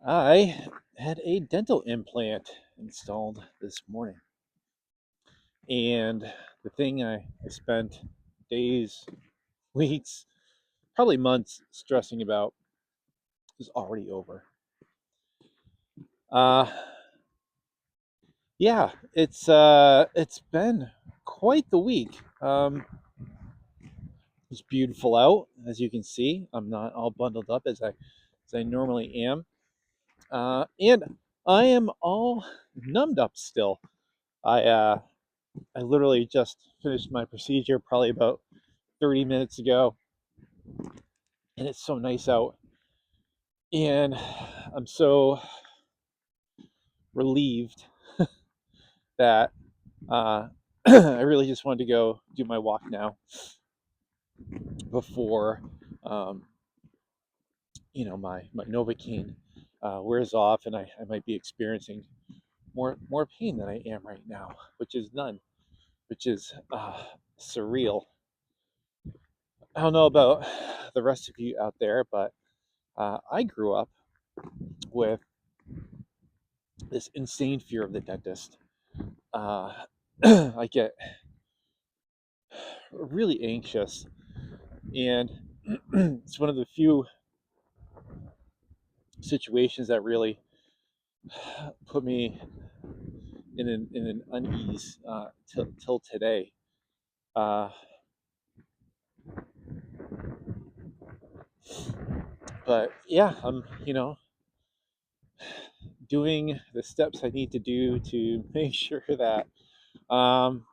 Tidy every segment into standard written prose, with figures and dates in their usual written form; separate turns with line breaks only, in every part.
I had a dental implant installed this morning. And the thing I spent days, weeks, probably months stressing about is already over. Uh, yeah, it's been quite the week. It's beautiful out, as you can see. I'm not all bundled up as I normally am. And I am all numbed up still. I literally just finished my procedure probably about 30 minutes ago, and it's so nice out. And I'm so relieved that I really just wanted to go do my walk now before, um, my Novocaine wears off, and I might be experiencing more pain than I am right now, which is none, which is surreal. I don't know about the rest of you out there, but I grew up with this insane fear of the dentist. Uh, I get really anxious, and it's one of the few situations that really put me in an unease till today. Uh, but yeah, I'm doing the steps I need to do to make sure that um,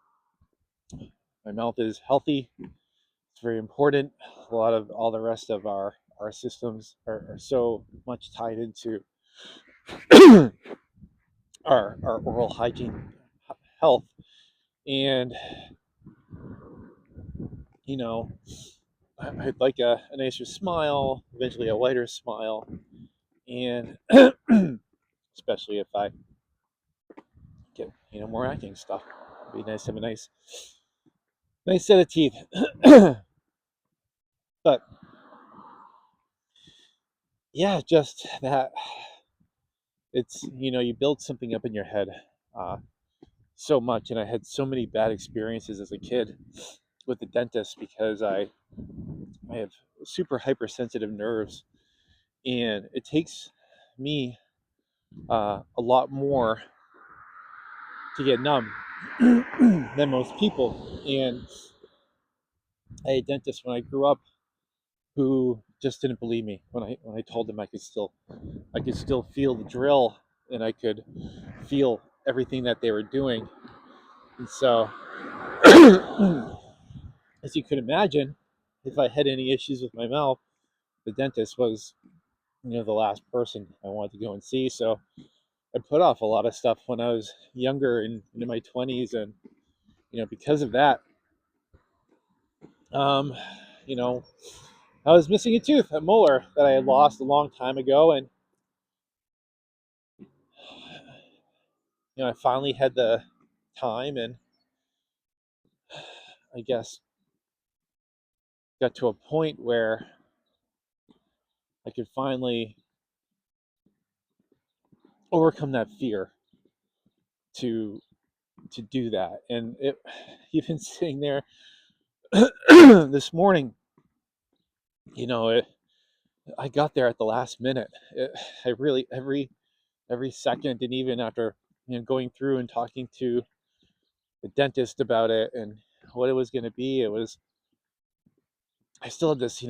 my mouth is healthy. It's very important. A lot of all the rest of our systems are so much tied into our oral hygiene health. And you know I'd like a nicer smile, eventually a whiter smile, and especially if I get more acting stuff, it'd be nice to have a nice set of teeth. But yeah, just that it's you build something up in your head uh, so much, and I had so many bad experiences as a kid with the dentist because I have super hypersensitive nerves, and it takes me a lot more to get numb than most people. And I had a dentist when I grew up who just didn't believe me when I told him I could still feel the drill, and I could feel everything that they were doing. And so, as you could imagine, if I had any issues with my mouth, the dentist was the last person I wanted to go and see. So I put off a lot of stuff when I was younger and into my 20s, and because of that, um, you know, I was missing a tooth, a molar that I had lost a long time ago, and I finally had the time, and I guess got to a point where I could finally overcome that fear to do that. And even sitting there this morning, I got there at the last minute. I really every second, and even after going through and talking to the dentist about it and what it was going to be, I still had this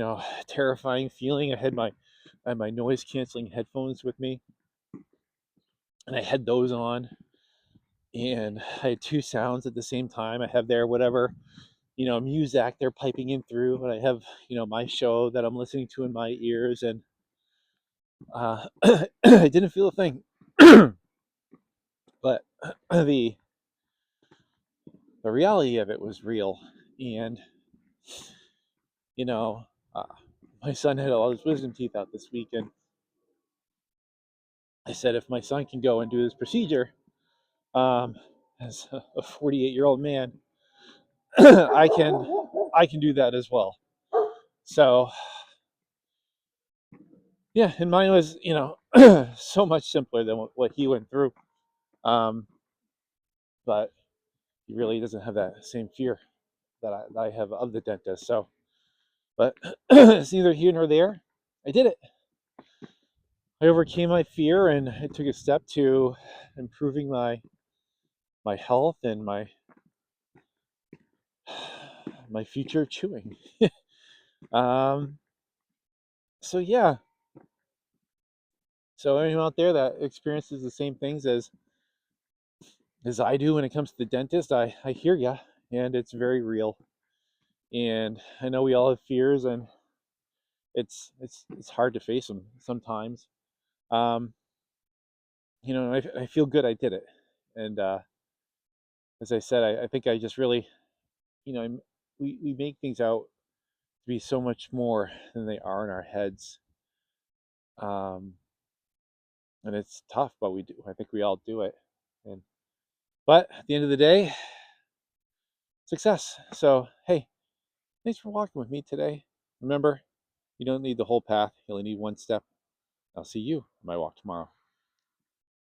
terrifying feeling. I had my noise canceling headphones with me, and I had those on, and I had two sounds at the same time. I have their whatever music they're piping in through, but I have my show that I'm listening to in my ears, and I didn't feel a thing. But the the reality of it was real. And you know uh, my son had all his wisdom teeth out this week, and I said, if my son can go and do this procedure, um, as a 48-year-old man, I can do that as well. So yeah, and mine was so much simpler than what he went through. Um, but he really doesn't have that same fear that I have of the dentist. So, but it's neither here nor there. I did it. I overcame my fear and I took a step to improving my health and my future chewing. um, so yeah, so anyone out there that experiences the same things as I do when it comes to the dentist, I hear ya, and it's very real. And I know we all have fears, and it's hard to face them sometimes. Um, I feel good I did it, and as I said, I think I just really, you know, we make things out to be so much more than they are in our heads. Um, and it's tough, but we do. I think we all do it. And but at the end of the day, success. So hey, thanks for walking with me today. Remember, you don't need the whole path. You only need one step. I'll see you on my walk tomorrow.